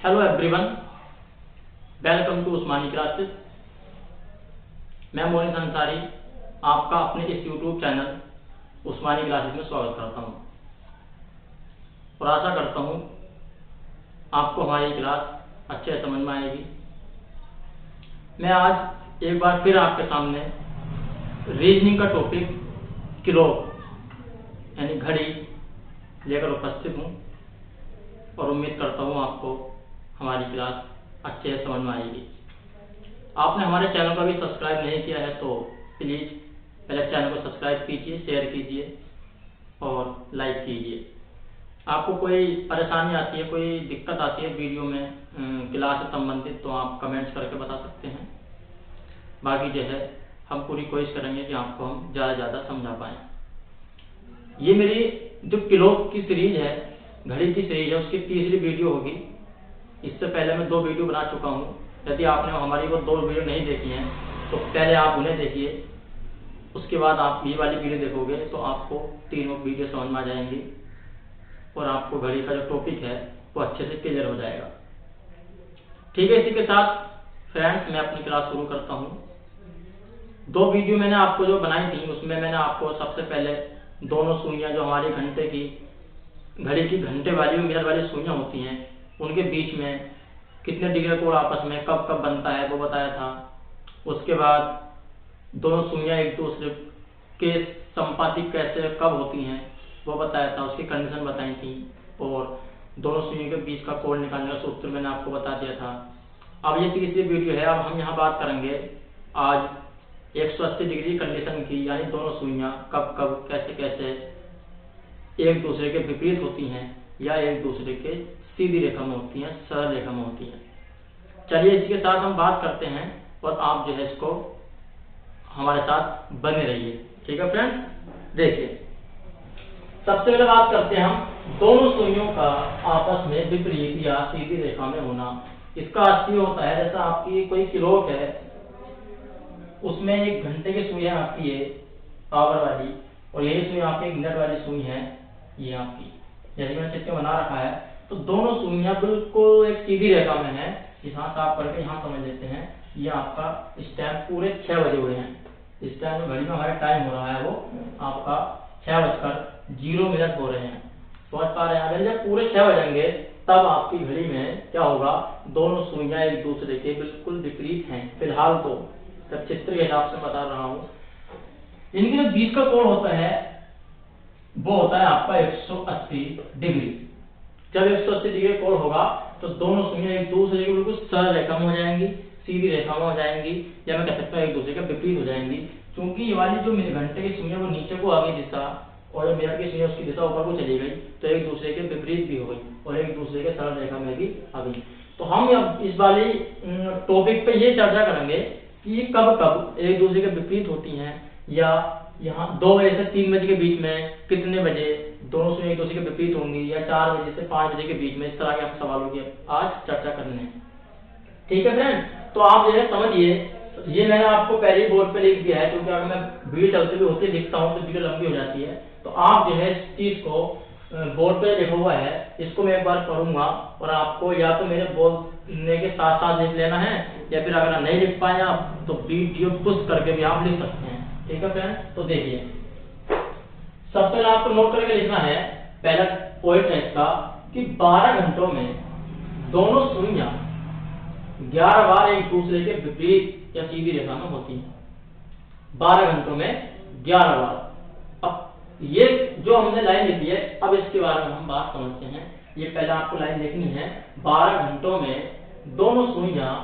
Hello everyone, welcome to Usmani classes. मैं मोनिस अंसारी आपका अपने इस यूट्यूब चैनल उस्मानी क्लासेस में स्वागत करता हूं और आशा करता हूं आपको हमारी क्लास अच्छे से समझ में आएगी। मैं आज एक बार फिर आपके सामने रीजनिंग का टॉपिक क्लॉक यानी घड़ी लेकर उपस्थित हूं और उम्मीद करता हूं आपको हमारी क्लास अच्छे से समझ में आएगी। आपने हमारे चैनल को भी सब्सक्राइब नहीं किया है तो प्लीज़ पहले चैनल को सब्सक्राइब कीजिए, शेयर कीजिए और लाइक कीजिए। आपको कोई परेशानी आती है, कोई दिक्कत आती है वीडियो में क्लास से संबंधित तो आप कमेंट्स करके बता सकते हैं। बाकी जो है हम पूरी कोशिश करेंगे कि आपको हम ज़्यादा से ज़्यादा समझा पाएँ। ये मेरी जो क्लॉक की सीरीज है, घड़ी की सीरीज है, उसकी तीसरी वीडियो होगी। इससे पहले मैं 2 वीडियो बना चुका हूँ। यदि आपने हमारी वो 2 वीडियो नहीं देखी हैं तो पहले आप उन्हें देखिए, उसके बाद आप ये वाली वीडियो देखोगे तो आपको तीनों वीडियो समझ में आ जाएंगी और आपको घड़ी का जो टॉपिक है वो अच्छे से क्लियर हो जाएगा। ठीक है, इसी के साथ फ्रेंड्स मैं अपनी क्लास शुरू करता हूँ। 2 वीडियो मैंने आपको जो बनाई थी उसमें मैंने आपको सबसे पहले दोनों सुइयाँ जो हमारी घंटे की घड़ी की घंटे वाली और मिनट वाली सुइयाँ होती हैं उनके बीच में कितने डिग्री कोण आपस में कब कब बनता है वो बताया था। उसके बाद दोनों सुइयाँ एक दूसरे के संपातिक कैसे कब होती हैं वो बताया था, उसकी कंडीशन बताई थी और दोनों सुइयों के बीच का कोण निकालने का सूत्र मैंने आपको बता दिया था। अब ये तीसरी वीडियो है। अब हम यहाँ बात करेंगे आज 180 डिग्री कंडीशन की, यानी दोनों सुइयाँ कब कब कैसे कैसे एक दूसरे के विपरीत होती हैं या एक दूसरे के सीधी रेखा में होती हैं, सरल रेखा में होती हैं। चलिए इसी के साथ हम बात करते हैं और आप जो है इसको हमारे साथ बने रहिए। ठीक है फ्रेंड्स, देखिए सबसे पहले बात करते हैं हम दोनों सुइयों का आपस में विपरीत या सीधी रेखा में होना। इसका अर्थ ये होता है जैसा आपकी कोई क्लॉक है, उसमें एक घंटे की सुई आपकी है पावर वाली और यही सुई आपकी एक मिनट वाली सुई है, ये आपकी जैसे मैंने चित्र बना रखा है। तो दोनों सुइयां बिल्कुल एक सीधी रेखा में है। यहाँ साफ करके यहाँ समझ लेते हैं। ये आपका इस टाइम पूरे 6 बजे हुए हैं। इस टाइम घड़ी में हमारा टाइम हो रहा है वो आपका 6:0 हो रहे हैं। समझ पा रहे हैं? अगर जब पूरे 6 बजेंगे तब आपकी घड़ी में क्या होगा, दोनों सुइयां एक दूसरे के बिल्कुल विपरीत हैं। फिलहाल तो तब चित्र के हिसाब से बता रहा हूँ। इनके जो बीच का कोण होता है वो होता है आपका 180 डिग्री। जब 180 डिग्री कोण होगा तो दोनों सुइयां एक दूसरे के बिल्कुल सरल रेखा में हो जाएंगी, सीधी रेखा में हो जाएंगी, या मैं कह सकता हूँ एक दूसरे के विपरीत हो जाएंगी। क्योंकि ये वाली जो घंटे की सुइयां वो नीचे को आ गई दिशा और जो मिनट की सुइयां उसकी दिशा ऊपर को चली गई, तो एक दूसरे के विपरीत भी हो गई और एक दूसरे के सरल रेखा में भी आ गई। तो हम अब इस वाली टॉपिक पे ये चर्चा करेंगे कि कब कब एक दूसरे के विपरीत होती हैं, या यहाँ 2 बजे से 3 बजे के बीच में कितने बजे दोनों सुइयां एक दूसरे के विपरीत होंगी, या 4 बजे से 5 बजे के बीच में। इस तरह के आप सवालों की आज चर्चा करने हैं। ठीक है फ्रेंड, तो आप जो है समझिए, ये मैंने आपको पहले ही बोर्ड पे लिख दिया है क्योंकि अगर मैं वीडियो चलते हुए होते लिखता हूँ तो वीडियो लंबी हो जाती है। तो आप जो है इस चीज को बोर्ड पे लिखा हुआ है, इसको मैं एक बार पढ़ूंगा और आपको या तो मेरे बोलने के साथ साथ लिख लेना है, या फिर अगर नहीं लिख पाए आप तो वीडियो पुश करके भी आप लिख सकते हैं। ठीक है फ्रेंड, तो देखिए सबसे पहले आपको नोट करके लिखना है, पहला पॉइंट है इसका कि 12 घंटों में दोनों सुइयां 11 बार एक दूसरे के विपरीत या सीधी रेखा में होती हैं। 12 घंटों में 11 बार। अब ये जो हमने लाइन लिखी है, अब इसके बारे में हम बात समझते हैं। ये पहले आपको लाइन लिखनी है, 12 घंटों में दोनों सुइयां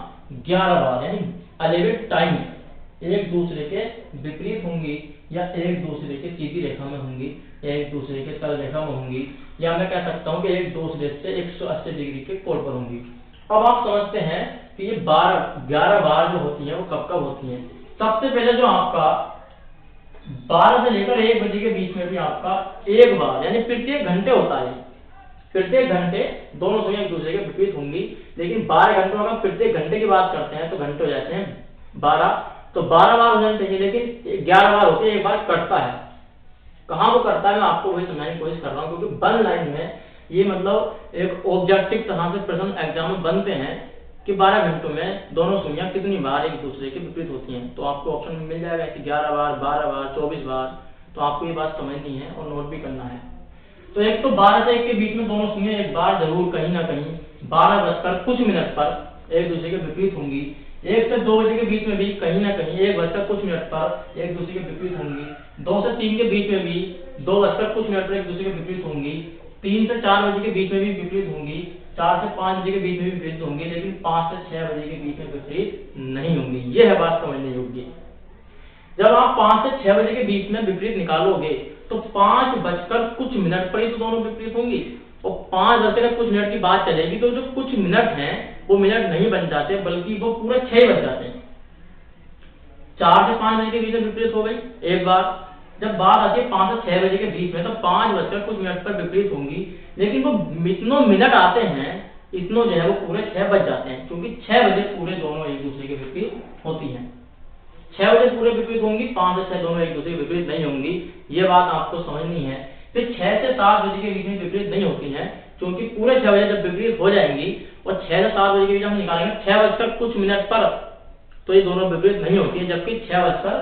11 बार यानी 11 टाइम एक दूसरे के विपरीत होंगी, या एक दूसरे के सीधी रेखा में होंगी, या एक दूसरे के सरल रेखा में होंगी, या मैं कह सकता हूं कि एक दूसरे से 180 डिग्री के कोण पर होंगी। अब आप समझते हैं कि ये 11 बार जो होती हैं वो कब कब होती हैं। सबसे पहले जो आपका 12 से लेकर 1 बजे के बीच में भी आपका एक बार यानी प्रत्येक घंटे होता है। प्रत्येक घंटे दोनों सुइयां एक दूसरे के विपरीत होंगी, लेकिन 12 घंटों में प्रत्येक घंटे की बात करते हैं तो घंटे हो जाते हैं 12। तो 12 बार हो जाने चाहिए, लेकिन 11 बार एक बार कटता है। कहाँ को करता है मैं आपको वही समझाने की कोशिश कर रहा हूँ, क्योंकि बंद लाइन में ये मतलब एक ऑब्जेक्टिव तरह से प्रश्न एग्जाम में बनते हैं कि 12 घंटों में दोनों सुइयां कितनी बार एक दूसरे के विपरीत होती हैं। तो आपको ऑप्शन में मिल जाएगा कि 11 बार, 12 बार, 24 बार। तो आपको ये बात समझनी है और नोट भी करना है। तो एक तो 12 से 1 के बीच में दोनों सुइयां एक बार जरूर कहीं ना कहीं 12 बजकर कुछ मिनट पर एक दूसरे के विपरीत होंगी। 1 से 2 बजे के बीच में भी कहीं ना कहीं 1 बजकर कुछ मिनट पर एक दूसरे के विपरीत होंगी। 2 से 3 के बीच में भी 2 बजकर कुछ मिनट पर एक दूसरे के विपरीत होंगी। 3 से 4 बजे के बीच में भी विपरीत होंगी। 4 से 5 बजे के बीच में भी विपरीत होंगी, लेकिन 5 से 6 बजे के बीच में विपरीत नहीं होंगी। ये है बात समझने योग्य। जब आप 5 से 6 बजे के बीच में विपरीत निकालोगे तो 5 बजकर कुछ मिनट पर ही तो दोनों विपरीत होंगी, और 5 बजकर कुछ मिनट की बात चलेगी तो जो कुछ मिनट हैं वो मिनट नहीं बन जाते, बल्कि वो पूरे 6 बज जाते हैं। 4 से 5 बजे के बीच में विपरीत हो गई एक बार। जब बात आती है 5 से 6 बजे के बीच में, तो 5 बजकर कुछ मिनट पर विपरीत होंगी, लेकिन वो इतनों मिनट आते हैं, इतनों जो है वो पूरे 6 बज जाते हैं, क्योंकि 6 बजे पूरे दोनों एक दूसरे के विपरीत होती हैं। 6 बजे पूरे विपरीत होंगी, 5 से 6 दोनों एक दूसरे के विपरीत नहीं होंगी। ये बात आपको समझनी है। फिर 6 से 7 बजे के बीच में विपरीत नहीं होती हैं, क्योंकि पूरे 6 बजे जब विपरीत हो जाएंगी और 6 से 7 बजे के बीच हम निकालेंगे 6 बजकर कुछ मिनट पर, तो ये दोनों विपरीत नहीं होती है, जबकि 6 बजकर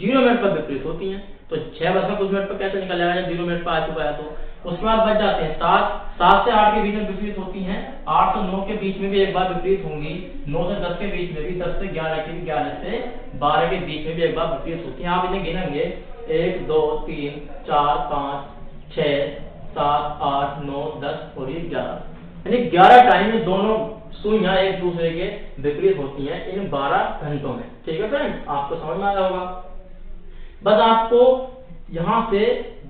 0 मिनट पर विपरीत होती हैं। तो 6 बजकर कुछ मिनट पर कैसे निकल जाएगा जब 0 मिनट पर आ चुका है। तो उसके बाद बच जाते हैं 7 से 8 के बीच में विपरीत होती हैं। 8 से 9 के बीच में भी एक बार विपरीत होंगी। 9 से 10 के बीच में भी, 10 से 11 के भी, 11 से 12 के बीच में भी एक बार विपरीत होती हैं। आप इन्हें गिनेंगे 1 2 3 4 5 6 7 8 9 10 और 11, यानी 11 टाइम में दोनों सुइयां एक दूसरे के विपरीत होती हैं इन 12 घंटों में। ठीक है फ्रेंड, आपको समझ में आया होगा। बस आपको यहाँ से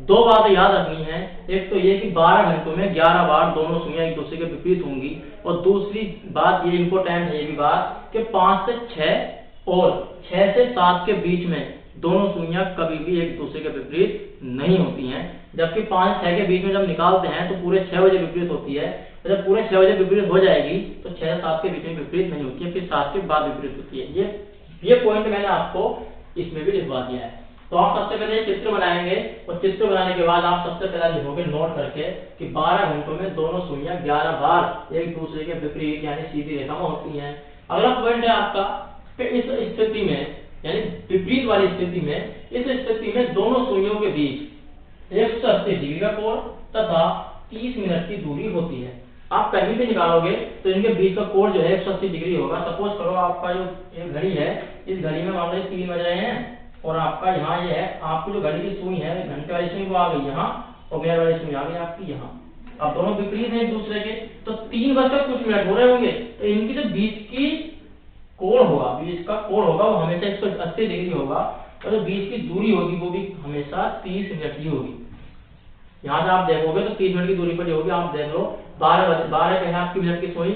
2 बातें याद रखनी है। एक तो ये कि 12 घंटों में 11 बार दोनों सुइयां एक दूसरे के विपरीत होंगी, और दूसरी बात ये इंपॉर्टेंट है ये भी बात कि 5 से 6 और 6 से 7 के बीच में दोनों सुइयां कभी भी एक दूसरे के विपरीत नहीं होती हैं, जबकि 5 से 6 के बीच में जब निकालते हैं तो पूरे 6 बजे विपरीत होती है। तो जब पूरे 6 बजे विपरीत हो जाएगी तो 6 से 7 के बीच में विपरीत नहीं होती है, फिर 7 के बाद विपरीत होती है। ये पॉइंट मैंने आपको इसमें भी लिखवा दिया है। तो आप सबसे पहले चित्र बनाएंगे, और चित्र बनाने के बाद आप सबसे पहले लिखोगे नोट करके कि 12 घंटों में दोनों सुइयां 11 बार एक दूसरे के विपरीत यानी सीधी रेखा में होती हैं। अगला पॉइंट है आपका कि इस स्थिति में, यानी विपरीत वाली स्थिति में, इस स्थिति में दोनों सुइयों के बीच 180 डिग्री का कोण तथा 30 मिनट की दूरी होती है। आप कहीं भी निकालोगे तो इनके बीच का कोण जो है 180 डिग्री होगा। सपोज करो आपका जो एक घड़ी है, इस घड़ी में मान लो 3 बज रहे हैं, और आपका यहाँ ये है, आपकी जो घड़ी की सुई है घंटे वाली सुई वो आ गई यहाँ, और मिनट वाली सुई आ गई आपकी यहाँ। अब दोनों विपरीत हैं एक दूसरे के, तो 3 बजकर कुछ मिनट हो रहे होंगे, तो इनकी जो बीच की कोण होगा, बीच का कोण होगा वो हमेशा 180 डिग्री होगा, और जो बीच की दूरी होगी वो भी हमेशा 30 मिनट की होगी। यहाँ से आप देखोगे तो 30 मिनट की दूरी पर होगी। आप देख लो 12 कहें आपकी मिनट की सुई,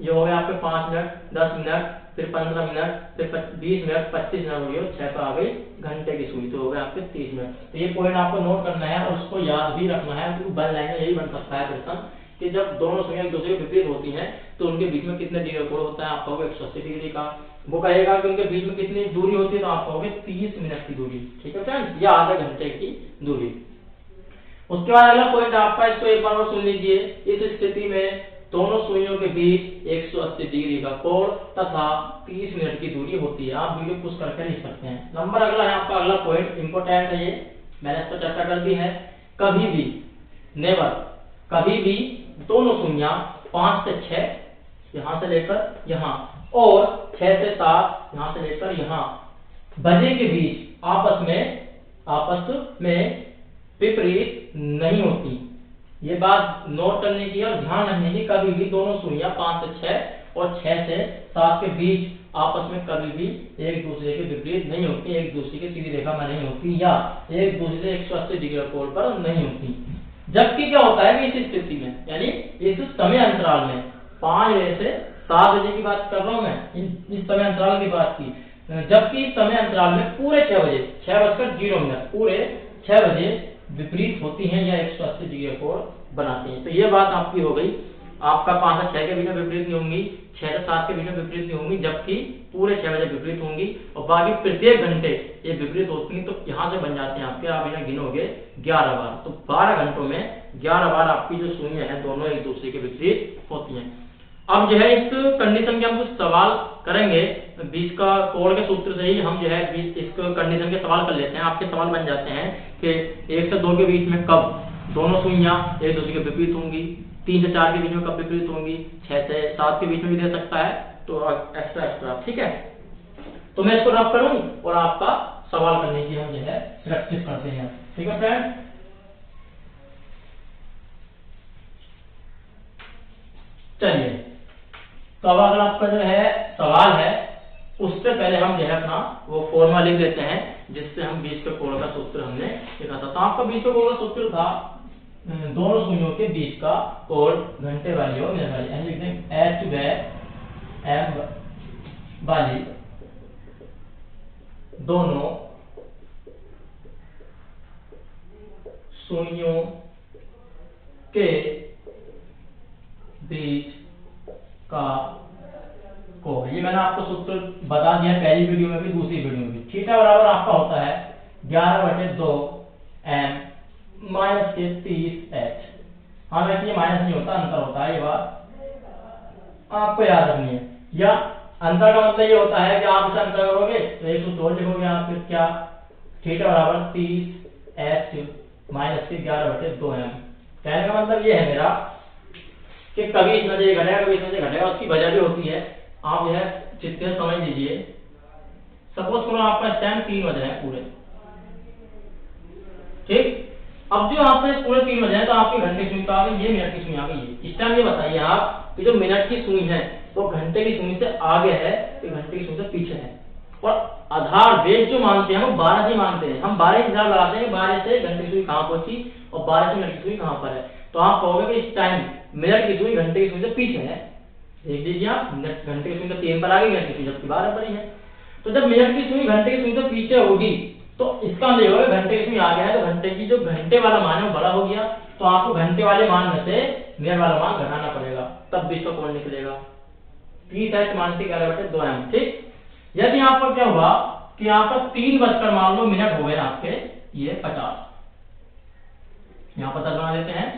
ये हो गया आपके 5 मिनट, 10 मिनट, फिर 15 मिनट, फिर 20 मिनट, 25 मिनट हो गई, और 6 पर आ गई घंटे की सुई, तो हो गए आपके 30 मिनट। तो ये पॉइंट आपको नोट करना है और उसको याद भी रखना है, क्योंकि बन लाइन में यही बन सकता है प्रश्न कि जब दोनों सुइयां एक दूसरे के विपरीत होती हैं तो उनके बीच में कितने डिग्री का कोण होता है। आप कहोगे 180 डिग्री का। वो कहेगा कि उनके बीच में कितनी दूरी होती है, तो आप कहोगे 30 मिनट की दूरी। ठीक है फ्रेंड्स, या आधे घंटे की दूरी। उसके बाद अगला पॉइंट आपका, इसको एक बार और सुन लीजिए। इस स्थिति में दोनों सुइयों के बीच 180 डिग्री का कोण तथा 30 मिनट की दूरी होती है। आप वीडियो पुश करके लिख सकते हैं। नंबर अगला है आपका, अगला पॉइंट इंपोर्टेंट है, ये मैंने इस पर चर्चा कर दी है। कभी भी, नेवर, कभी भी दोनों सुइयां 5 से 6 यहाँ से लेकर यहाँ, और 6 से 7 यहाँ से लेकर यहाँ बजे के बीच आपस में विपरीत नहीं होती। ये बात नोट करने की और ध्यान रखने की, कभी भी दोनों सुइयां 5 से 6 और 6 से 7 के बीच आपस में कभी भी एक दूसरे के विपरीत नहीं होती, एक दूसरे की सीधी रेखा में नहीं होती, या एक दूसरे से 180 डिग्री कोण पर नहीं होती। जबकि क्या होता है कि इस स्थिति में, यानी इस समय अंतराल में, 5 बजे से 7 बजे की बात कर रहा हूं मैं, इस समय अंतराल की बात की, जबकि इस समय अंतराल में पूरे 6 बजे, 6:0 पूरे 6 बजे विपरीत होती हैं या 180 डिग्री कोण बनाती हैं। तो ये बात आपकी हो गई। आपका 5 से 6 के बीच में विपरीत नहीं होंगी, 6 से 7 के बीच में विपरीत नहीं होंगी, जबकि पूरे 6 बजे विपरीत होंगी और बाकी प्रत्येक घंटे ये विपरीत होती हैं। तो यहाँ से बन जाते हैं आपके, आप इन्हें गिनोगे 11 बार। तो 12 घंटों में 11 बार आपकी जो सुइयां हैं दोनों एक दूसरे के विपरीत होती हैं। अब जो है इस कंडीशन के हम कुछ सवाल करेंगे, बीच का कोण के सूत्र से ही हम जो है इस कंडीशन के सवाल कर लेते हैं। आपके सवाल बन जाते हैं कि 1 से 2 के बीच में कब दोनों सुइयां एक दूसरे के विपरीत होंगी, 3 से 4 के बीच में कब विपरीत होंगी, 6 से 7 के बीच में भी दे सकता है, तो एक्स्ट्रा एक्स्ट्रा। ठीक है, तो मैं इसको रफ करूं और आपका सवाल करने की हम जो है प्रैक्टिस करते हैं। ठीक है फ्रेंड, चलिए तो अब अगर आपका जो है सवाल है उससे पहले हम जो है अपना वो फॉर्मूला लिख देते हैं जिससे हम बीच के कोण का सूत्र हमने लिखा था। तो आपका बीच के कोण का सूत्र था दोनों सुइयों के बीच का कोण घंटे वाली और मिनट वाली, यानी लिखते हैं एच बाय एम वाली दोनों सुइयों के बीच का कोण। ये मैंने आपको सूत्र बता दिया पहली वीडियो में भी, दूसरी वीडियो में भी। थीटा बराबर आपका होता है 11/2 m माइनस के 30 h। हाँ वैसे ये माइनस नहीं होता, अंतर होता है, ये बात आपको याद रखनी है। या अंतर का मतलब ये होता है कि आप इसे अंतर करोगे तो 102 लिखोगे आप, फिर क्या थीटा बराबर 30 h माइनस के 11/2 m। कहने का मतलब ये है मेरा कि कभी इसमें से घटेगा, कभी इसमें से घटेगा, उसकी वजह भी होती है। आप यह चित्र समझ लीजिए। सपोज करो आपका इस टाइम 3 बज रहे हैं पूरे, ठीक। अब जो आपने पूरे 3 बजे हैं तो आपकी घंटे की सुई तो आ गई, ये मिनट की सुई आ गई है। इस टाइम ये बताइए आप कि जो मिनट की सुई है वो घंटे की सुई से आगे है कि घंटे की सुई से पीछे है। और आधार बेस जो मानते हैं हम 12 से मानते हैं, हम 12 हिसाब लगाते हैं 12 से घंटे की सुई कहाँ पहुंची और 12 से मिनट की सुई कहाँ पर है। तो आप कहोगे कि इस टाइम मिनट की सुई घंटे की सुई से पीछे है। देख लीजिए आप, घंटे की सुई तो 3 पर आ गई, मिनट की सुई जबकि 12 पर ही है। तो जब मिनट की सुई घंटे की सुई से पीछे होगी तो इसका मतलब होगा घंटे की सुई आ गया है, तो घंटे की जो घंटे वाला मान है वो बड़ा हो गया, तो आपको घंटे वाले मान में से मिनट वाला मान घटाना पड़ेगा, तब बीच का कोण निकलेगा 30 माइनस 11/2 m। ठीक, यदि आपका क्या हुआ कि आपका 3 बजकर मान लो मिनट हो गए आपके ये 50, यहाँ पता लगा लेते हैं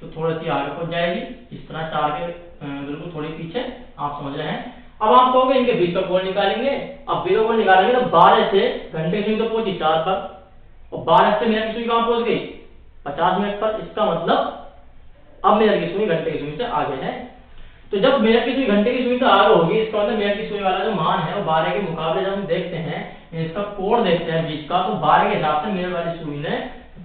तो थोड़ी सी आगे पहुंच जाएगी, इस तरह 4 के बिल्कुल थोड़ी पीछे, आप समझ रहे हैं। अब आप कहोगे इनके बीच का कोण निकालेंगे। अब बीच का कोण निकालेंगे तो 12 से घंटे की सुई तो पहुंची 4 पर और 12 से मिनट की सुई कहां पहुंच गई 50 मिनट पर। इसका मतलब अब मिनट की सुई घंटे की सुई से आगे है। तो जब मिनट की सुई घंटे की सुई से आगे होगी इसका मतलब मिनट की सुई वाला जो मान है वो 12 के मुकाबले जब हम देखते हैं इसका कोण देखते हैं बीच का, तो 12 के हिसाब से मिनट वाली सुई ने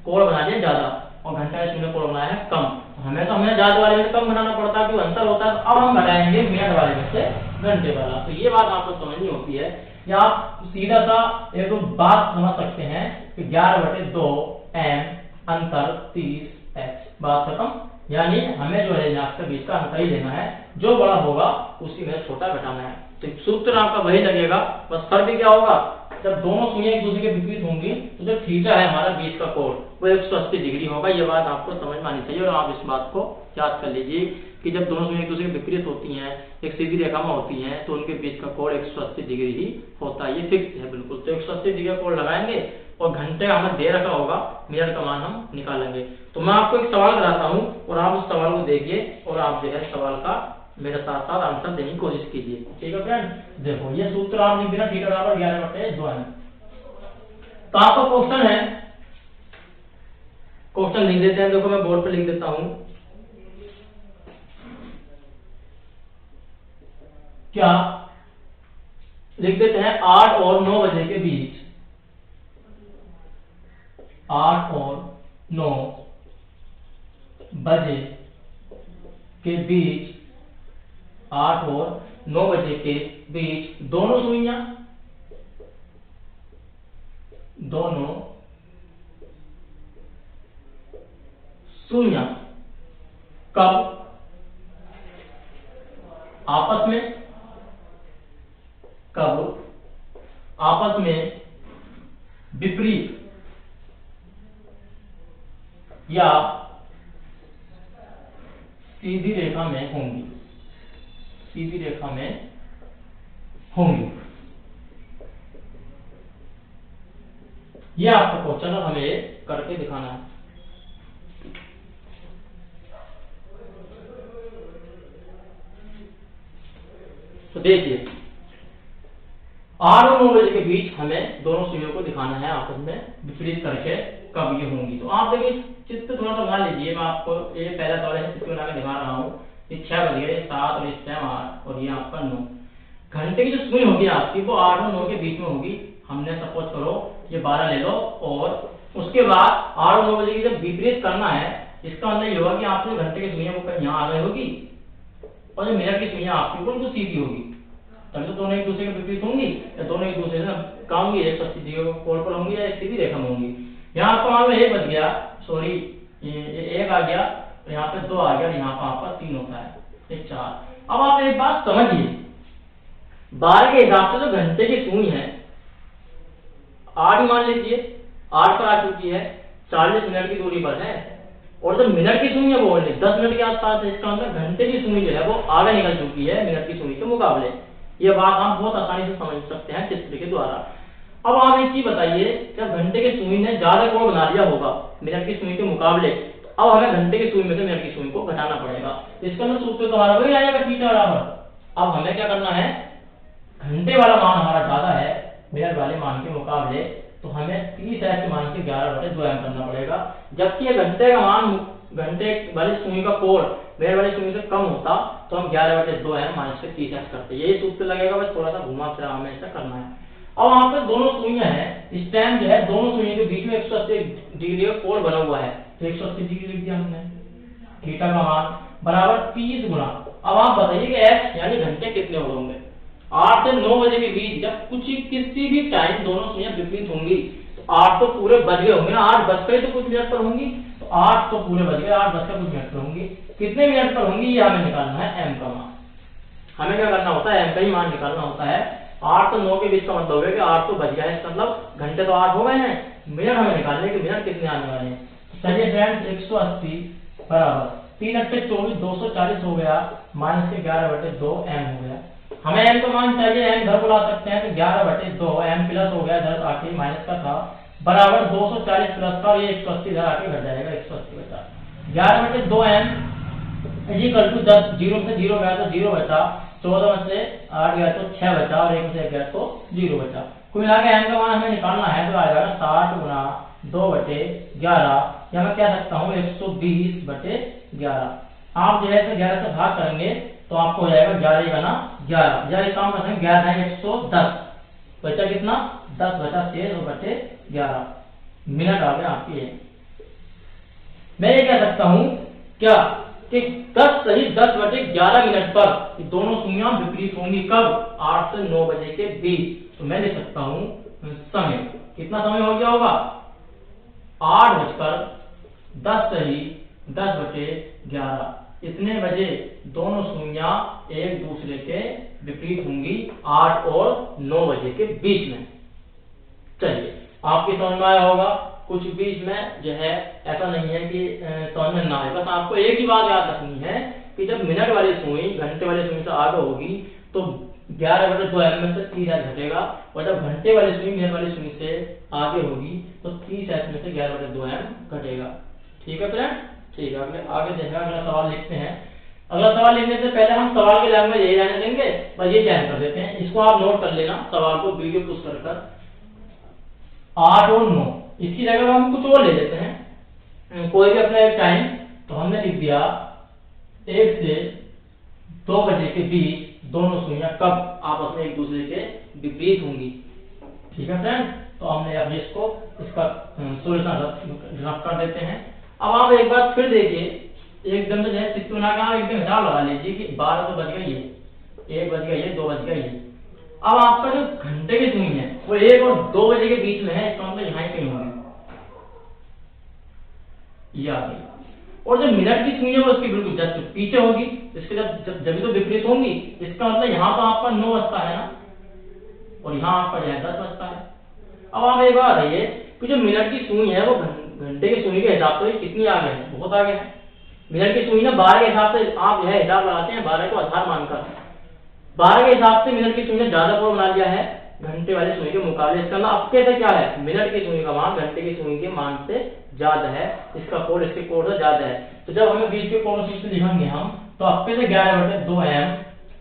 कोण बना दिया ज्यादा और घंटे वाली सुई ने कोण बनाया है कम। हमें तो हमें ज्यादा वाले में कम बनाना पड़ता है क्योंकि अंतर होता है। अब हम घटाएंगे मिनट वाले में से घंटे वाला। तो ये बात आपको समझनी होती है, या आप सीधा सा एक तो बात समझ सकते हैं कि 11/2 m अंतर 30 h, बात खत्म। यानी हमें जो है आपके बीच का अंतर ही लेना है, जो बड़ा होगा उसी में छोटा घटाना है। तो सूत्र आपका वही लगेगा, बस फर्क क्या होगा, जब दोनों सुइयां एक दूसरे के विपरीत होंगी तो जो थीटा है हमारा बीच का कोण वो 180 डिग्री होगा। ये बात आपको समझ में आनी चाहिए और आप इस बात को याद कर लीजिए कि जब दोनों सुइयां एक दूसरे के विपरीत होती हैं, एक सीधी रेखा में होती हैं, तो उनके बीच का कोण 180 डिग्री ही होता है। ये फिक्स है बिल्कुल। तो 180 डिग्री का कोण लगाएंगे और घंटे हमें दे रखा होगा, मिनट का मान हम निकालेंगे। तो मैं आपको एक सवाल कराता हूँ और आप उस सवाल को देखिए और आप जो है सवाल का मेरे साथ साथ आंसर देने की कोशिश कीजिए। ठीक है फ्रेंड, देखो ये सूत्र आप लिख देना, थीटा बराबर 11/2 m। तो आपका क्वेश्चन है, क्वेश्चन लिख देते हैं। देखो मैं बोर्ड पे लिख देता हूं, क्या लिख देते हैं 8 और 9 बजे के बीच, 8 और 9 बजे के बीच, 8 और 9 बजे के बीच दोनों सुइयां कब आपस में विपरीत या सीधी रेखा में होंगी, सीधी रेखा में होंगी। ये आपका क्वेश्चन है, हमें करके दिखाना है। तो देखिए 8 और 9 बजे के बीच हमें दोनों सुइयों को दिखाना है आपस में विपरीत करके कब ये होंगी। तो आप देखिए चित्र थोड़ा सा बना लीजिए, मैं आपको ये पहला सवाल है चित्र बना के दिखा रहा हूँ। ये 6 बज गए, 7 और इस टाइम 8 और ये आपका 9। घंटे की जो सुई होगी आपकी वो 8 और 9 के बीच में होगी। हमने सपोज करो ये 12 ले लो और उसके बाद 8 और 9 बजे की जब विपरीत करना है, इसका मतलब ये होगा कि आपने घंटे की सुइयां वो कहीं यहाँ आ गई होगी और जो मिनट की सुइयां आपकी बिल्कुल सीधी होगी। तभी तो दोनों एक दूसरे के विपरीत होंगी या दोनों एक दूसरे से कहाँ होंगी, 180 डिग्री को कोण पर होंगी या एक सीधी रेखा में होंगी। यहाँ आपका मान लो 1 बज गया, सॉरी ये 1 आ गया, तो यहाँ पे 2 आ गया, यहाँ पर आपका 3 होता है, ये 4। अब आप एक बात समझिए, 12 के हिसाब से जो घंटे की सुई है 8 मान लीजिए, 8 पर आ चुकी है, 40 मिनट की दूरी पर है और जो मिनट की सुई है वो 10 मिनट के आसपास है। इसका मतलब घंटे की सुई जो है वो आगे निकल चुकी है मिनट की सुई के मुकाबले। ये बात हम बहुत आसानी से समझ सकते हैं चित्र के द्वारा। अब आप एक चीज बताइए, जब घंटे की सुई ने ज्यादा कोण बना लिया होगा मिनट की सुई के मुकाबले, तो अब हमें घंटे की सुई में से मिनट की सुई को घटाना पड़ेगा। इसका मतलब सूत्र तो हमारा वही आएगा थीटा बराबर। अब हमें क्या करना है, घंटे वाला मान हमारा ज्यादा है मिनट वाले मान के मुकाबले, तो हमें 30 मान के 11/2m करना पड़ेगा। जबकि ये घंटे का मान घंटे वाली सुई का कोण मिनट वाली सुई से कम होता तो हम 11/2m माइनस 30x करते। यही सूत्र लगेगा, बस थोड़ा सा घुमा फिरा हमें ऐसा करना है। अब वहां पे दोनों सुइयां हैं, इस टाइम जो है दोनों सुइयों के बीच में 180 डिग्री का कोण बना हुआ है, तो 180 डिग्री लिख दिया हमने। थीटा का मान बराबर 30 गुना। अब आप बताइए कि x यानी घंटे कितने होंगे। 8 से 9 बजे के बीच जब कुछ किसी भी टाइम दोनों सुइयां विपरीत होंगी तो 8 तो पूरे बज गए होंगे ना, 8 बजकर तो कुछ मिनट पर होंगी, तो 8 तो पूरे बज गए, 8 बजकर कुछ मिनट पर होंगी। कितने मिनट पर होंगी ये हमें निकालना है m का मान। हमें क्या करना होता है, m का ही मान निकालना होता है। 8 से 9 के बीच का मतलब है कि 8 तो बज गया है, मतलब घंटे तो 8 हो गए हैं, मिनट हमें निकालने के मिनट कितने आने वाले हैं। चलिए फ्रेंड्स 180 बराबर 3 × 8 = 24, 240 हो गया, माइनस के 11/2m हो गया। हमें m का मान चाहिए, m इधर बुला सकते हैं तो 11/2 m प्लस हो गया, इधर आके माइनस का था, बराबर 240 प्लस का, ये 180 इधर आके घट जाएगा, 180 बचा 11/2m इक्वल टू 10, 0 से 0 गया तो 0 बचा, 14 में से 8 गया तो 6 बचा और 1 से 1 गया तो 0 बचा। कुल मिला के m का मान हमें निकालना है तो आ जाएगा 60 गुना 2/11, या मैं कह सकता हूँ 120/11। आप जो है 11 से भाग करेंगे तो आपको हो जाएगा 11 गुना 11, या एक काम करते हैं 11 है 110, बचा कितना 10 बचा 6/11 मिनट आ गया आपके। मैं ये कह सकता हूँ क्या कि 10 सही 10/11 मिनट पर दोनों सुइयां विपरीत होंगी। कब, 8 से 9 बजे के बीच। तो मैं लिख सकता हूँ समय, कितना समय हो गया होगा 8:10 सही 10/11, इतने बजे दोनों सुइयां एक दूसरे के विपरीत होंगी 8 और 9 बजे के बीच में। चलिए आपकी समझ में आया होगा। कुछ बीच में जो है ऐसा नहीं है कि समझ में ना आए, बस आपको एक ही बात याद रखनी है कि जब मिनट वाली सुई घंटे वाली सुई से आगे होगी तो 11/2m में से 30s घटेगा, और जब घंटे वाली सुई मिनट वाली सुई से आगे होगी तो 30s में से 11/2m घटेगा। ठीक है फ्रेंड, ठीक है, अगले आगे देखा अगला सवाल लिखते हैं। अगला सवाल लिखने से पहले हम सवाल के लैंग्वेज यही रहने देंगे, बस ये चयन कर देते हैं, इसको आप नोट कर लेना, सवाल को वीडियो पुश कर 8 और 9, इसकी जगह हम कुछ और ले लेते हैं, कोई भी अपना एक टाइम। तो हमने लिख दिया 1 से 2 बजे के बीच दोनों सुइयां कब आपस में एक दूसरे के विपरीत होंगी। ठीक है फ्रेंड, तो हमने अब इसको इसका सोल्यूशन रख कर देते हैं। अब आप एक बार फिर देखिए, एकदम से जैसे चित्र बना के एकदम हिसाब लगा लीजिए कि 12 तो बज गई है, 1 बज गई है, 2 बज गई है। अब आपका जो घंटे की सुई है वो 1 और 2 बजे के बीच में है, इसका मतलब यहाँ कहीं होगी, ये आ गई। और जो मिनट की सुई है वो उसके बिल्कुल जस्ट पीछे होगी, इसके जब तो विपरीत होंगी, इसका मतलब यहाँ तो आपका 9 बजता है ना, और यहाँ आपका जो है 10 बजता है। अब आप एक बात है कि जो मिनट की सुई है वो घंटे की सुई के हिसाब से कितनी आगे है, बहुत आगे है। मिनट की सुई ना 12 के हिसाब से आप यह हिसाब लगाते हैं, 12 को आधार मानकर 12 के हिसाब से मिनट की सुई ने ज्यादा कोण बना लिया है घंटे वाली सुई के मुकाबले। इसका मतलब आपके से क्या है, मिनट की सुई का मान घंटे की सुई के मान से ज्यादा है, इसका कोण इसके कोण से ज्यादा है। तो जब हमें बीच के कोण सूत्र लिखेंगे हम, तो आपके से 11/2m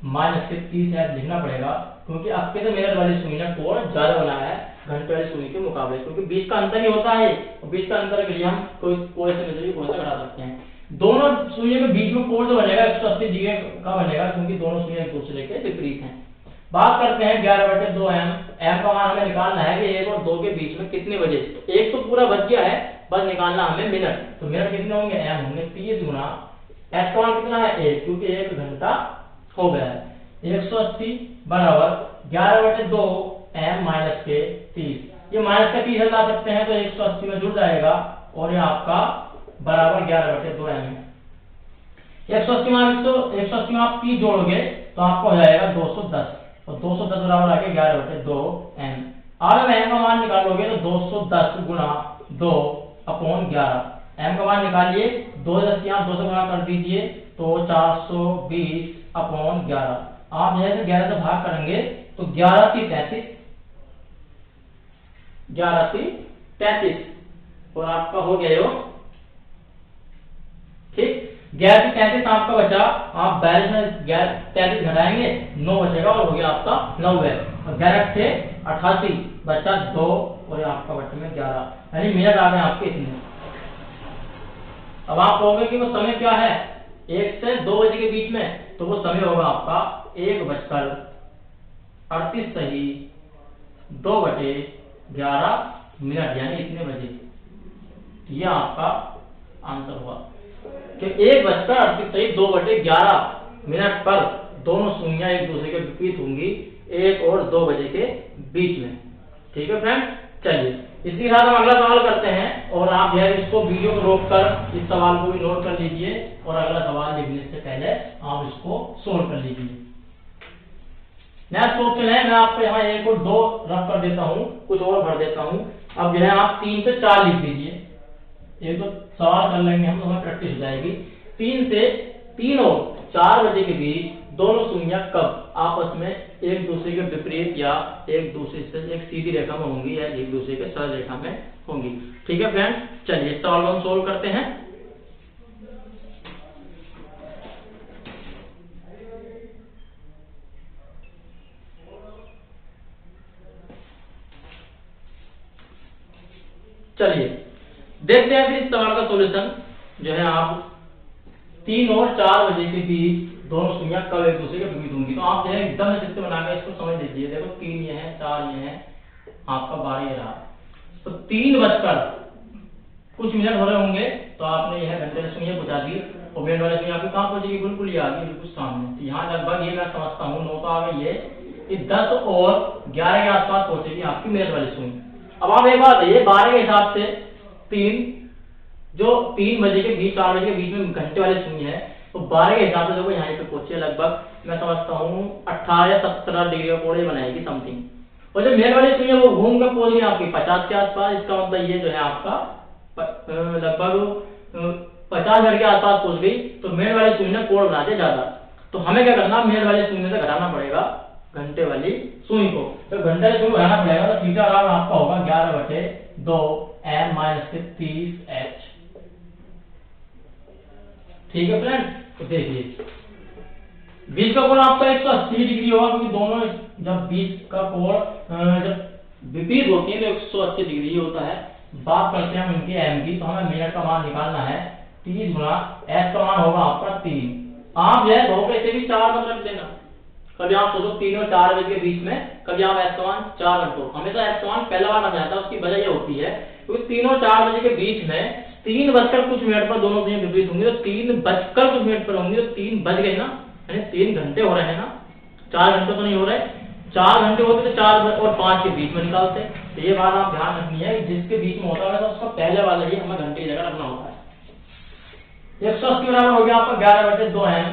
माइनस के 30h लिखना पड़ेगा, क्योंकि आपके से मिनट वाली सुई ने कोण ज्यादा बनाया है घंटे वाली सुई के मुकाबले, क्योंकि बीच का अंतर ही होता है, और बीच का अंतर के लिए हम कोई से मेजर कोण से घटा सकते हैं। दोनों सुइयों के बीच में कोण जो बनेगा 180 डिग्री का बनेगा, क्योंकि दोनों सुइयां एक दूसरे के विपरीत हैं। बात करते हैं 11/2m, m का मान हमें निकालना है कि 1 और 2 के बीच में कितने बजे, एक तो पूरा बच गया है, बस निकालना हमें मिनट। तो मिनट कितने होंगे, m होंगे 30 गुना s का मान कितना है 1, क्योंकि 1 घंटा हो गया है। 180 बराबर 11/2m माइनस के 30, ये माइनस का 30 ला सकते हैं तो 180 में जुड़ जाएगा, और ये आपका बराबर 11/2m है। 180 में आप 30 जोड़ोगे तो आपको हो जाएगा 210, और 210 बराबर आके 11/2m। अब m का मान निकालोगे तो 210 गुना 2/11, m का मान निकालिए, 2 10 यहाँ 2 से गुना कर दीजिए तो 420/11। आप जैसे 11 से भाग करेंगे तो 11 3 33, 11 3 33, और आपका हो गया यो ठीक। 11 से 33 आपका बचा, आप 42 में 33 घटाएंगे 9 बचेगा, और हो गया आपका 90, और 11 से 88 बचा 2, और आपका बचे में 11, यानी मिनट आ गए आपके इतने। अब आप कहोगे कि वो समय क्या है 1 से 2 बजे के बीच में, तो वो समय होगा आपका 1:38 सही 2/11 मिनट, यानी इतने बजे। ये आपका आंसर हुआ कि 1:38 सही 2/11 मिनट पर दोनों सुइयां एक दूसरे के विपरीत होंगी 1 और 2 बजे के बीच में। ठीक है फ्रेंड, चलिए इसके साथ हम अगला सवाल करते हैं, और आप जो है इसको वीडियो को रोककर इस सवाल को भी नोट कर लीजिए, और अगला सवाल लिखने से पहले आप इसको सोल्व कर लीजिए। नेक्स्ट क्वेश्चन है, मैं आपको यहाँ 1 और 2 रख कर देता हूँ, कुछ और भर देता हूँ। अब जो है आप 3 से 4 लिख दीजिए, एक तो सवाल कर लेंगे हम, तो हमें प्रैक्टिस हो जाएगी। 3 और 4 बजे के बीच दोनों सुइयां कब आपस में एक दूसरे के विपरीत या एक दूसरे से एक सीधी रेखा में होंगी, या एक दूसरे के सरल रेखा में होंगी। ठीक है फ्रेंड, चलिए इस सवाल को हम सोल्व करते हैं। चलिए देखते हैं फिर इस सवाल का सॉल्यूशन। जो है आप 3 और 4 बजे के बीच दोनों सुइयां कब एक दूसरे के विपरीत होंगी, तो आप जो है एकदम चित्र बनाकर इसको समझ लीजिए। देखो 3 ये है, 4 ये है, आपका 12 ये रहा, तो 3 बजकर कुछ मिनट हो रहे होंगे, तो आपने यह घंटे से सुइयां बुझा दी, और मिनट वाले सुइयां आपकी कहाँ पहुंचेगी, बिल्कुल ये आ गई बिल्कुल सामने। तो यहाँ लगभग ये मैं समझता हूँ 9 तो आ गई है, 10 और 11 के आसपास पहुंचेगी आपकी मिनट वाली सुई। अब आप एक बात है, 12 के हिसाब से 3 बजे के बीच 4 बजे के बीच में घंटे वाली सुई है, तो 12 के हिसाब से देखो यहाँ पे पहुंचे लगभग मैं समझता हूँ 18 या 17 डिग्री का कोण बनाएगी समथिंग। और जो मिनट वाली सुई है वो घूम कर पहुंच गई आपकी 50 के आसपास। इसका मतलब ये जो है आपका लगभग 50 मिनट के आसपास पहुंच गई, तो मिनट वाली सुई ने कोण बना दिया ज्यादा। तो हमें क्या करना, मिनट वाली सुई में से घटाना पड़ेगा घंटे वाली सुई को। तो घंटे वाली सुई घटाना पड़ेगा, तो थीटा आपका होगा 11/2m माइनस 30h। ठीक है फ्रेंड, तो देखिए बीच का कोण आपका 180 डिग्री होगा, क्योंकि दोनों जब बीच का कोण जब विपरीत होती है तो 180 डिग्री होता है। बात करते हैं हम इनके m की, तो हमें मिनट का मान निकालना है 30 गुना s का मान होगा आपका 3। आप जो है धोखे से भी 4 मत रख देना, कभी आप सोचो 3 और 4 बजे के बीच में, कभी आप s का मान 4 रख दो। हमेशा s का मान पहला बार आ जाता है, उसकी वजह ये होती है क्योंकि 3 और 4 बजे के बीच में 3 बजकर कुछ मिनट पर दोनों सुइयां विपरीत होंगी, तो 3 बजकर कुछ मिनट पर होंगी, तो 3 बज गए ना, यानी 3 घंटे हो रहे हैं ना, 4 घंटे तो नहीं हो रहे। 4 घंटे होते तो 4 और 5 के बीच में निकालते। तो ये बात आप ध्यान रखनी है, जिसके बीच में होता है तो उसका पहले वाला ही हमें घंटे की जगह रखना होता है। 180 बराबर हो गया आपका 11/2m,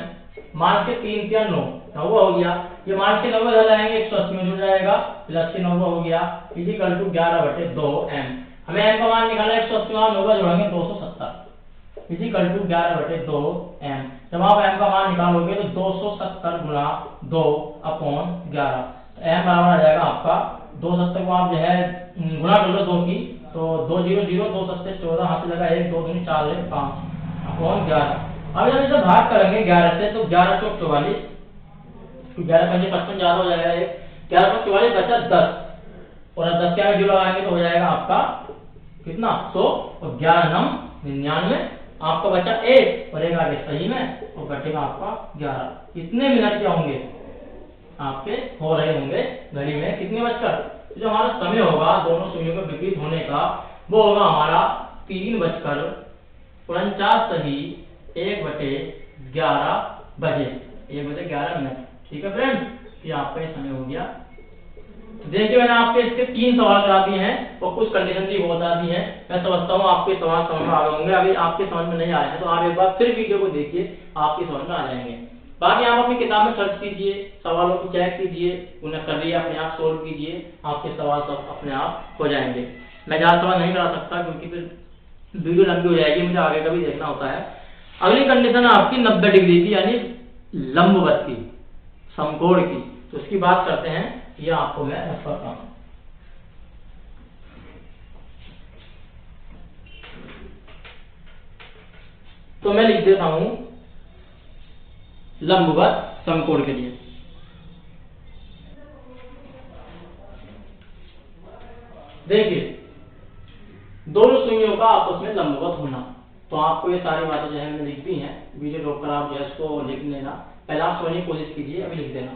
मान के 3 या 9 90 हो गया। ये मान के 90 इधर लाएंगे 180 में जुड़ जाएगा, प्लस के 90 हो गया, इक्वल टू 11/2m। हमें m का मान निकालना है, 180 में 90 जोड़ेंगे 270, इजिकल टू 11/2 m। जब आप m का मान निकालोगे तो 270 गुना 2/11, m बराबर आ जाएगा आपका 270 को आप जो है गुणा कर लो 2 की, तो 2 0 0 2 7 14, हाथ से लगा 1 2 3 4 5/11। अब जब इसे भाग करेंगे 11 से तो 11 चौक 44, 11 पंजे 55 ज्यादा हो जाएगा, 11 चौक 44 बचा 10, और 10 के आगे 0 लगाएंगे तो हो जाएगा आपका कितना 100, और 11 नम 99, आपका बचा 1 और 1 आगे सही में, और घटेगा आपका 11। कितने मिनट क्या होंगे आपके हो रहे होंगे घड़ी में, कितने बजकर, जो हमारा समय होगा दोनों सुइयों के विपरीत होने का वो होगा हमारा 3:49 सही 1/11 बजे, 1:11। ठीक है फ्रेंड, ये आपका ये समय हो गया। देखिए मैंने आपके इसके 3 सवाल करा दिए हैं और कुछ कंडीशन भी बता दी है। मैं समझता हूँ आपके सवाल समझ में आ गए होंगे। अभी आपके समझ में नहीं आए हैं तो आप एक बार फिर वीडियो को देखिए, आपके समझ में आ जाएंगे। बाकी आप अपनी किताब में सर्च कीजिए, सवालों को चेक कीजिए, उन्हें करिए, अपने आप सोल्व कीजिए, आपके सवाल सब अपने आप हो जाएंगे। मैं ज्यादा सवाल नहीं करा सकता क्योंकि फिर वीडियो लंबी हो जाएगी, मुझे आगे का भी देखना होता है। अगली कंडीशन है आपकी 90 डिग्री की, यानी लंबवत की, समकोण की, तो उसकी बात करते हैं। ये आपको मैं बताता हूं। तो मैं लिख देता हूं लंबवत समकोण के लिए। देखिए दोनों सुइयों का आपस में लंबवत होना, तो आपको ये सारी बातें जो है मैंने लिख दी हैं, वीडियो रोककर आप जो है इसको लिख लेना, पहले आप सोचने की कोशिश कीजिए, अभी लिख देना।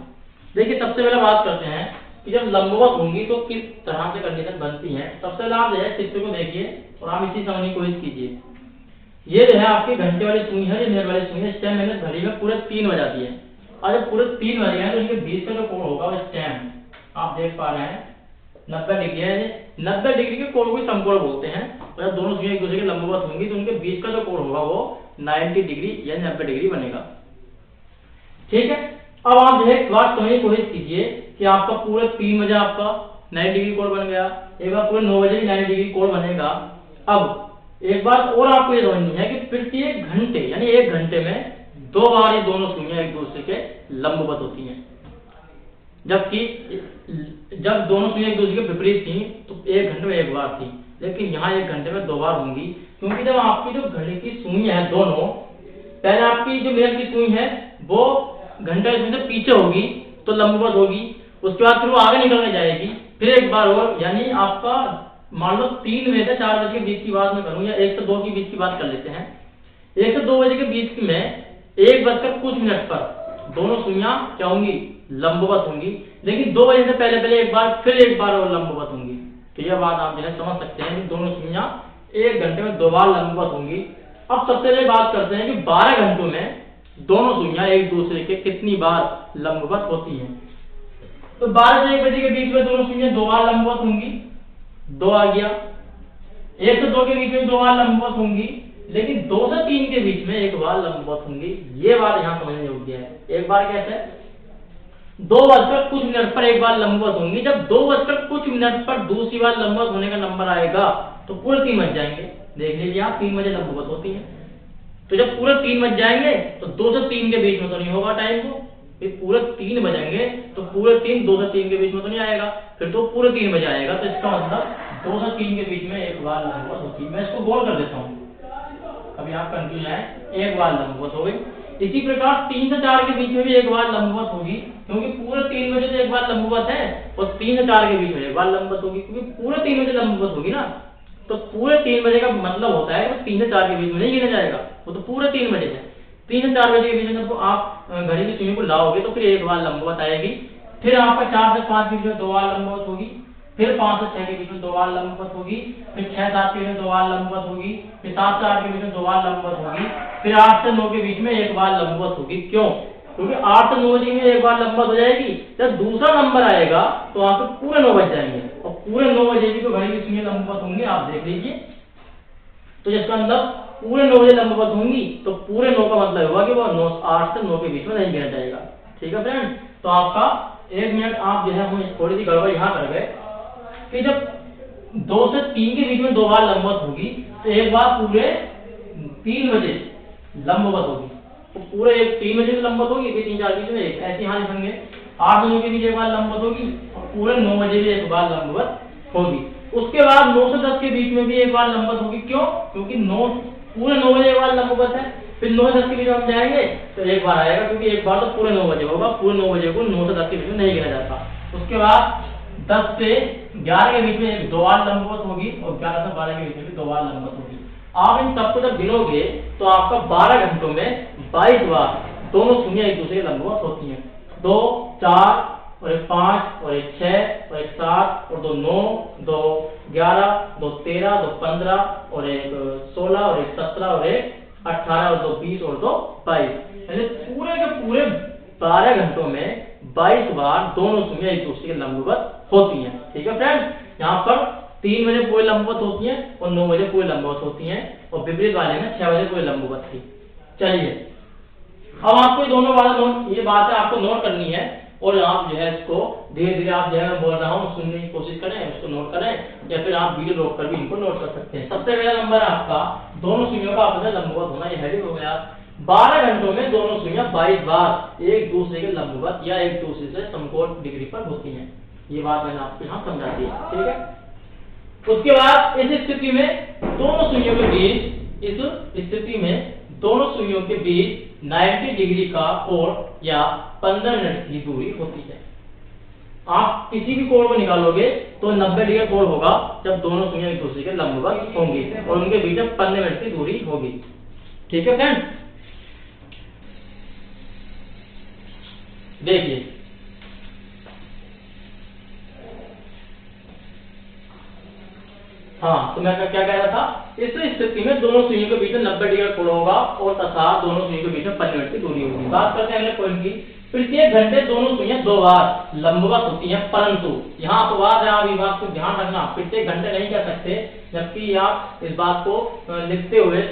देखिए सबसे पहले बात करते हैं कि जब लंबवत होंगी तो किस तरह से कंडीशन बनती है। सबसे पहले आप जो है चित्र को देखिए और आप इसी समझने की कोशिश कीजिए। ये जो है आपकी घंटे वाली सुई है, ये मिनट वाली सुई है। स्टेम मैंने घड़ी में पूरे 3 बजाती है, और जब पूरे 3 बज गए तो इनके बीच का जो कोण होगा वो स्टेम आप देख पा रहे हैं 90 डिग्री है। 90 डिग्री के कोण को समकोण बोलते हैं, और जब दोनों सुइयां एक दूसरे के लंबवत होंगी तो उनके बीच का जो कोण होगा वो 90 डिग्री या 90 डिग्री बनेगा। ठीक है, अब आप जो है एक बात समझने की कोशिश कीजिए कि आपका पूरे 3 बजे आपका 90 डिग्री कोण बन गया, एक बार पूरे 9 बजे भी 90 डिग्री कोण बनेगा। अब एक बात और आपको ये समझनी है कि प्रत्येक घंटे यानी 1 घंटे में 2 बार ये दोनों सुइयां एक दूसरे के लंबवत होती हैं, जबकि जब दोनों सुइयां एक दूसरे के विपरीत थी तो 1 घंटे में 1 बार थी, लेकिन यहाँ 1 घंटे में 2 बार होंगी, क्योंकि जब आपकी जो घड़ी की सुई है दोनों, पहले आपकी जो मिनट की सुई है वो घंटा इसमें से पीछे होगी तो लंबवत होगी, उसके बाद फिर वो आगे निकलने जाएगी, फिर एक बार और, यानी आपका मान लो 3 बजे से 4 बजे के बीच की बात मैं करूं, या 1 से 2 के बीच की बात कर लेते हैं। 1 से 2 बजे के बीच में 1 बजकर कुछ मिनट पर दोनों सुइयां क्या होंगी, लंबवत होंगी, लेकिन 2 बजे से पहले पहले एक बार फिर एक बार और लंबवत होंगी। तो यह बात आप जो है समझ सकते हैं कि दोनों सुइयां 1 घंटे में 2 बार लंबवत होंगी। अब सबसे पहले बात करते हैं कि 12 घंटों में दोनों सुइयां एक दूसरे के कितनी बार लंबवत होती हैं। तो 12 से 1 बजे के बीच में दोनों सुइयां 2 बार लंबवत होंगी, 2 आ गया। 1 से 2 के बीच में 2 बार लंबवत होंगी, लेकिन 2 से 3 के बीच में 1 बार लंबवत होंगी। ये बात यहाँ समझने योग्य है। एक बार कैसे, 2 बजकर कुछ मिनट पर 1 बार लंबवत होंगी। जब 2 बजकर कुछ मिनट पर दूसरी बार लंबवत होने का नंबर आएगा तो पूरे 3 बज जाएंगे। देख लीजिए आप 3 बजे लंबवत होती है, तो जब पूरे 3 बज जाएंगे तो 2 से 3 के बीच में तो नहीं होगा टाइम को, फिर पूरे 3 बजेंगे तो पूरे 3 2 से 3 के बीच में तो नहीं आएगा, फिर तो पूरे 3 बजे आएगा। तो इसका मतलब 2 से 3 के बीच में 1 बार लंबवत होती है। मैं इसको गोल कर देता हूँ, अभी आप कंफ्यूज आए, 1 बार लंबवत हो गई। इसी प्रकार 3 से 4 के बीच में भी 1 बार लंबवत होगी, क्योंकि पूरे 3 बजे तो 1 बार लंबवत है, और 3 से 4 के बीच में 1 बार लंबवत होगी, क्योंकि पूरे 3 बजे लंबवत होगी ना। तो पूरे 3 बजे का मतलब होता है कि 3 से 4 के बीच में नहीं गिना जाएगा, वो तो पूरे 3 बजे है। 3 से 4 बजे के बीच में जब आप घड़ी की सुई को लाओगे तो फिर 1 बार लंबवत आएगी, फिर आपका 4 से 5 के बीच में 2 बार लंबवत होगी, फिर 5 से 6 के बीच में 2 बार लंबवत होगी, फिर 6 से 7 के बीच में 2 बार लंबवत होगी, फिर 7 से 8 के बीच में 2 बार लंबवत होगी, फिर 8 से 9 के बीच में 1 बार लंबवत होगी। क्यों? क्योंकि 8 से 9 बजे में 1 बार लंबवत हो जाएगी। जब दूसरा नंबर आएगा तो वहां पे पूरे 9 बज जाएंगे, और पूरे 9 बजे भी तो घड़ी की सुई लंबवत होंगी, आप देख लीजिए। तो जिसका मतलब पूरे 9 बजे लंबवत होंगी, तो पूरे 9 का मतलब होगा कि वो 8 से 9 के बीच में नहीं गिना जाएगा। ठीक है फ्रेंड, तो आपका 1 मिनट आप जो है थोड़ी सी गड़बड़ यहाँ कर गए कि जब 2 से 3 के बीच में 2 बार लंबवत होगी तो 1 बार पूरे 3 बजे लंबवत होगी, तो पूरे एक 3 बजे लंबवत होगी, 3 4 बीच में एक ऐसे यहाँ लिखेंगे। 8 बजे के बीच एक बार लंबवत होगी और पूरे 9 बजे भी एक बार लंबवत होगी। उसके बाद 9 से 10 के बीच में भी एक बार लंबवत होगी। क्यों? क्योंकि 9 पूरे 9 बजे एक बार लंबवत है, फिर 9 से 10 के बीच में हम जाएंगे तो एक बार आएगा, क्योंकि एक बार तो पूरे 9 बजे होगा, पूरे 9 बजे को 9 से 10 के बीच में नहीं गिना जाता। उसके बाद 10 से 11 के बीच में 2 बार लंबवत होगी और 11 से 12 के बीच में भी 2 बार लंबवत होगी। आप इन सबको जब गिनोगे तो आपका 12 घंटों में 22 बार दोनों शून्य एक दूसरे के लंबवत होती हैं। 2 4 और एक 5 और एक 6 और एक 7 और 2 9, 2 11, 2 13, 2 15 और एक 16 और एक 17 और एक 18 और 2 20 और 2 22, यानी पूरे के पूरे 12 घंटों में 22 बार दोनों शून्य एक दूसरे के लंबवत होती हैं। ठीक है फ्रेंड, यहाँ पर 3 बजे पूरे लंबवत होती हैं और 9 बजे पूरे लंबवत होती हैं, और विपरीत वाले में 6 बजे पूरे लंबवत थी। चलिए अब आपको दोनों बातें ये बातें आपको नोट करनी है, और आप जो है इसको धीरे धीरे आप जो है मैं बोल रहा हूँ सुनने की कोशिश करें, उसको नोट करें, या फिर आप वीडियो रोक कर भी इनको नोट कर सकते हैं। सबसे पहला नंबर आपका दोनों शून्यों का आपस में लंबवत होना, ये हेडिंग हो गया। 12 घंटों में दोनों शून्य 22 बार एक दूसरे के लंबवत या एक दूसरे से समकोण डिग्री पर होती हैं। ये बात मैंने आपको यहाँ समझा दी, ठीक है। उसके बाद इस स्थिति में दोनों शून्यों के बीच, इस स्थिति में दोनों शून्यों के बीच 90 डिग्री का कोण या 15 मिनट की दूरी होती है। आप किसी भी कोण को निकालोगे तो 90 डिग्री कोण होगा जब दोनों शून्य एक दूसरे के लंबवत होंगे और उनके बीच में 15 मिनट की दूरी होगी। ठीक है फ्रेंड, देखिए हाँ, तो मैं क्या कह रहा था, इस स्थिति में दोनों शून्यों के बीच में 90 डिग्री कोण होगा और तथा दोनों शून्यों के बीच में 15 मिनट की दूरी होगी। बात करते हैं अगले पॉइंट की। प्रत्येक घंटे दोनों शून्य 2 बार लंबवत होती हैं, परंतु यहाँ अपवाद है, आप इस बात को ध्यान रखना, प्रत्येक घंटे नहीं कह सकते, जबकि आप इस बात को लिखते हुए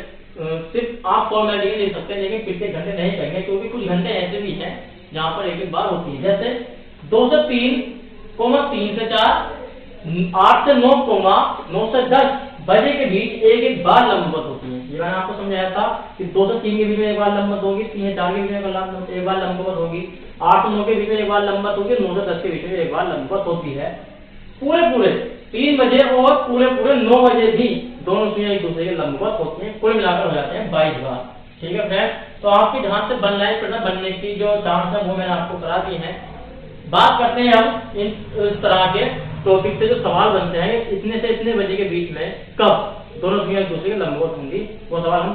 सिर्फ आप फॉर्मेलिटी लिख सकते हैं, लेकिन प्रत्येक घंटे नहीं कहेंगे, क्योंकि कुछ घंटे ऐसे भी हैं जहाँ पर एक बार होती है। जैसे 2 से 3, 3 से 4, 8 से 9, 9 से 10 बजे के बीच एक बार लंबवत होती है। ये मैंने आपको समझाया था कि 2 से 3 के बीच में एक बार लंबवत होगी, 3 से 4 के बीच में एक बार लंबवत होगी, 8 से 9 के बीच में एक बार लंबवत होगी, 9 से 10 के बीच में एक बार लंबवत होती है। पूरे 3 बजे और पूरे 9 बजे भी दोनों शून्य एक दूसरे के लंबवत होते हैं, कुल मिलाकर हो जाते हैं 22 बार। ठीक है फ्रेंड, तो आपकी जहां से बनने की जो चांस है वो मैंने आपको करा दी है। बात करते हैं हम इस तरह के टॉपिक से जो सवाल बनते हैं, इतने से इतने बजे के बीच में कब दोनों शून्य एक दूसरे के लंबवत होंगी, वो सवाल हम